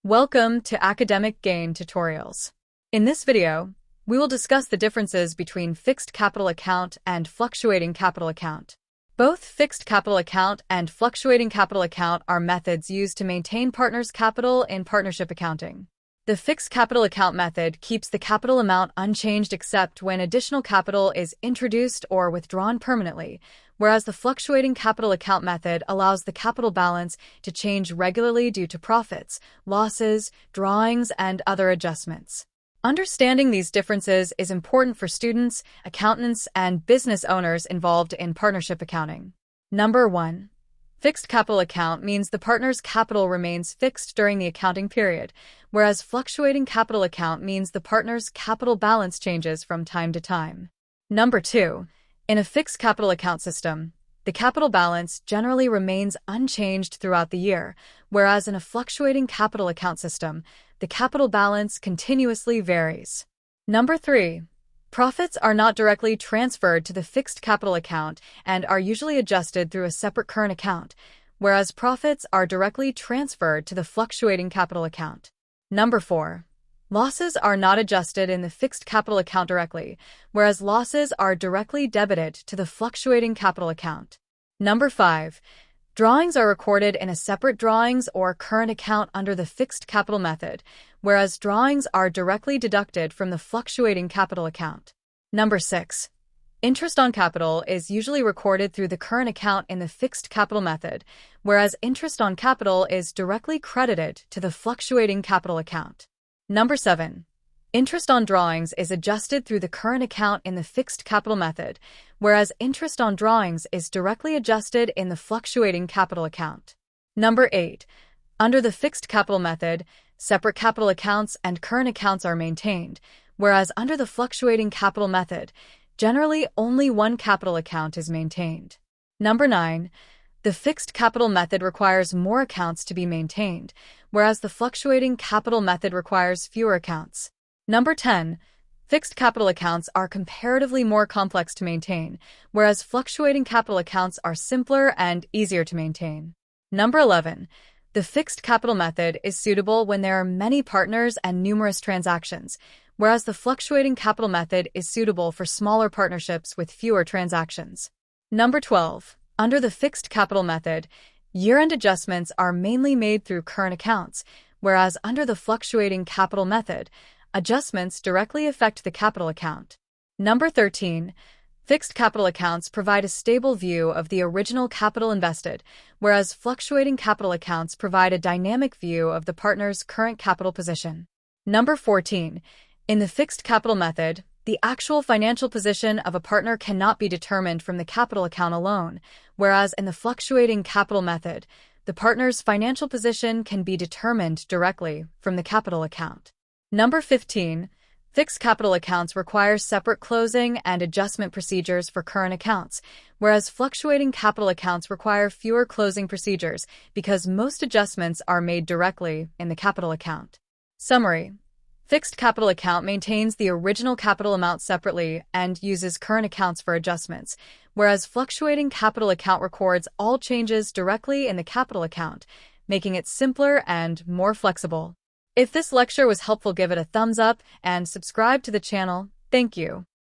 Welcome to Academic Gain Tutorials. In this video, we will discuss the differences between fixed capital account and fluctuating capital account. Both fixed capital account and fluctuating capital account are methods used to maintain partners' capital in partnership accounting. The fixed capital account method keeps the capital amount unchanged except when additional capital is introduced or withdrawn permanently, whereas the fluctuating capital account method allows the capital balance to change regularly due to profits, losses, drawings, and other adjustments. Understanding these differences is important for students, accountants, and business owners involved in partnership accounting. Number 1. Fixed capital account means the partner's capital remains fixed during the accounting period, whereas fluctuating capital account means the partner's capital balance changes from time to time. Number 2. In a fixed capital account system, the capital balance generally remains unchanged throughout the year, whereas in a fluctuating capital account system, the capital balance continuously varies. Number 3. Profits are not directly transferred to the fixed capital account and are usually adjusted through a separate current account, whereas profits are directly transferred to the fluctuating capital account. Number 4. Losses are not adjusted in the fixed capital account directly, whereas losses are directly debited to the fluctuating capital account. Number 5. Drawings are recorded in a separate drawings or current account under the fixed capital method, whereas drawings are directly deducted from the fluctuating capital account. Number 6. Interest on capital is usually recorded through the current account in the fixed capital method, whereas interest on capital is directly credited to the fluctuating capital account. Number 7. Interest on drawings is adjusted through the current account in the fixed capital method, whereas interest on drawings is directly adjusted in the fluctuating capital account. Number 8. Under the fixed capital method, separate capital accounts and current accounts are maintained, whereas under the fluctuating capital method, generally only one capital account is maintained. Number 9. The fixed capital method requires more accounts to be maintained, whereas the fluctuating capital method requires fewer accounts. Number 10. Fixed capital accounts are comparatively more complex to maintain, whereas fluctuating capital accounts are simpler and easier to maintain. Number 11. The fixed capital method is suitable when there are many partners and numerous transactions, whereas the fluctuating capital method is suitable for smaller partnerships with fewer transactions. Number 12. Under the fixed capital method, year-end adjustments are mainly made through current accounts, whereas under the fluctuating capital method, adjustments directly affect the capital account. Number 13. Fixed capital accounts provide a stable view of the original capital invested, whereas fluctuating capital accounts provide a dynamic view of the partner's current capital position. Number 14. In the fixed capital method, the actual financial position of a partner cannot be determined from the capital account alone, whereas in the fluctuating capital method, the partner's financial position can be determined directly from the capital account. Number 15. Fixed capital accounts require separate closing and adjustment procedures for current accounts, whereas fluctuating capital accounts require fewer closing procedures because most adjustments are made directly in the capital account. Summary. Fixed capital account maintains the original capital amount separately and uses current accounts for adjustments, whereas fluctuating capital account records all changes directly in the capital account, making it simpler and more flexible. If this lecture was helpful, give it a thumbs up and subscribe to the channel. Thank you.